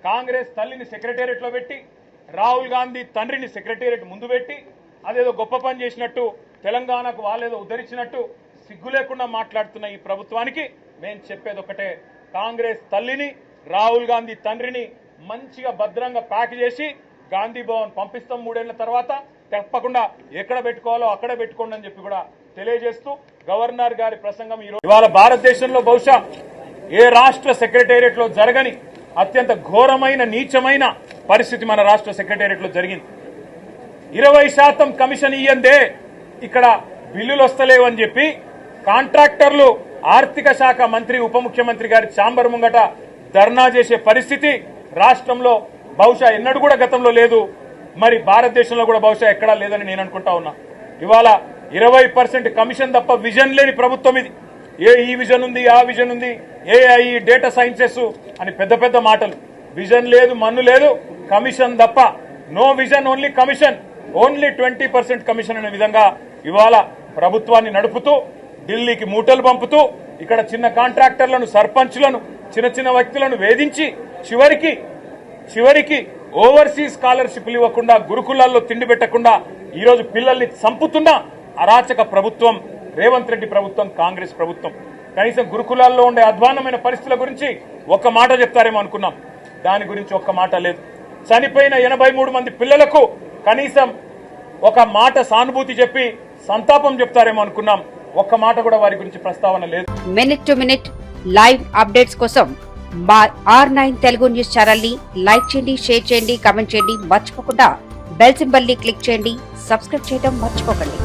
కాంగ్రెస్ తల్లిని సెక్రటేరియట్లో పెట్టి రాహుల్ గాంధీ తండ్రిని సెక్రటేరియట్ ముందు పెట్టి అదేదో గొప్ప పని చేసినట్టు తెలంగాణకు వాళ్ళేదో ఉద్ధరించినట్టు సిగ్గు లేకుండా మాట్లాడుతున్న ఈ ప్రభుత్వానికి మేము చెప్పేది ఒకటే, కాంగ్రెస్ తల్లిని రాహుల్ గాంధీ తండ్రిని మంచిగా భద్రంగా ప్యాక్ చేసి గాంధీ భవన్ పంపిస్తాం 3 ఏళ్ల తర్వాత, తప్పకుండా ఎక్కడ పెట్టుకోవాలో అక్కడ పెట్టుకోండి అని చెప్పి కూడా తెలియజేస్తూ గవర్నర్ గారి ప్రసంగం ఇవాళ భారతదేశంలో బహుశా ఏ రాష్ట్ర సెక్రటేరియట్ లో జరగని అత్యంత ఘోరమైన నీచమైన పరిస్థితి మన రాష్ట్ర సెక్రటేరియట్ లో జరిగింది. 20% కమిషన్ ఇయ్యందే ఇక్కడ బిల్లులు వస్తలేవని చెప్పి కాంట్రాక్టర్లు ఆర్థిక శాఖ మంత్రి ఉప ముఖ్యమంత్రి గారి ఛాంబర్ ముంగట ధర్నా చేసే పరిస్థితి రాష్ట్రంలో బహుశా ఎన్నడూ కూడా గతంలో లేదు, మరి భారతదేశంలో కూడా బహుశా ఎక్కడా లేదని నేను అనుకుంటా ఉన్నా. ఇవాళ 20% కమిషన్ తప్ప విజన్ లేని ప్రభుత్వం ఇది. ఈ విజన్ ఉంది, ఆ విజన్ ఉంది, ఏఐ డేటా సైన్సెస్ అని పెద్ద పెద్ద మాటలు. విజన్ లేదు, మన్ను లేదు, కమిషన్ తప్ప. No vision only commission, only 20% commission అనే విధంగా ఇవాళ ప్రభుత్వాన్ని నడుపుతూ ఢిల్లీకి మూటలు పంపుతూ ఇక్కడ చిన్న కాంట్రాక్టర్లను, సర్పంచ్లను, చిన్న చిన్న వ్యక్తులను వేధించి చివరికి ఓవర్సీస్ స్కాలర్షిప్లు ఇవ్వకుండా, గురుకులాల్లో తిండి పెట్టకుండా ఈరోజు పిల్లల్ని చంపుతున్న అరాచక ప్రభుత్వం రేవంత్ రెడ్డి ప్రభుత్వం, కాంగ్రెస్ ప్రభుత్వం. కనీసం గురుకులాల్లో ఉండే అధ్వాన్నమైన పరిస్థితుల గురించి ఒక్క మాట చెప్తారేమో అనుకున్నాం, దాని గురించి ఒక్క మాట లేదు. చనిపోయిన 83 మంది పిల్లలకు కనీసం ఒక మాట సానుభూతి చెప్పి సంతాపం చెప్తారేమో అనుకున్నాం, ఒక్క మాట కూడా వారి గురించి ప్రస్తావన లేదు. Minute to minute live updates కోసం మా R9 తెలుగు న్యూస్ ఛానల్ ని లైక్ చేయండి, షేర్ చేయండి, కామెంట్ చేయండి. మర్చిపోకుండా బెల్ సింబల్ ని క్లిక్ చేయండి. సబ్స్క్రైబ్ చేయడం మర్చిపోకండి.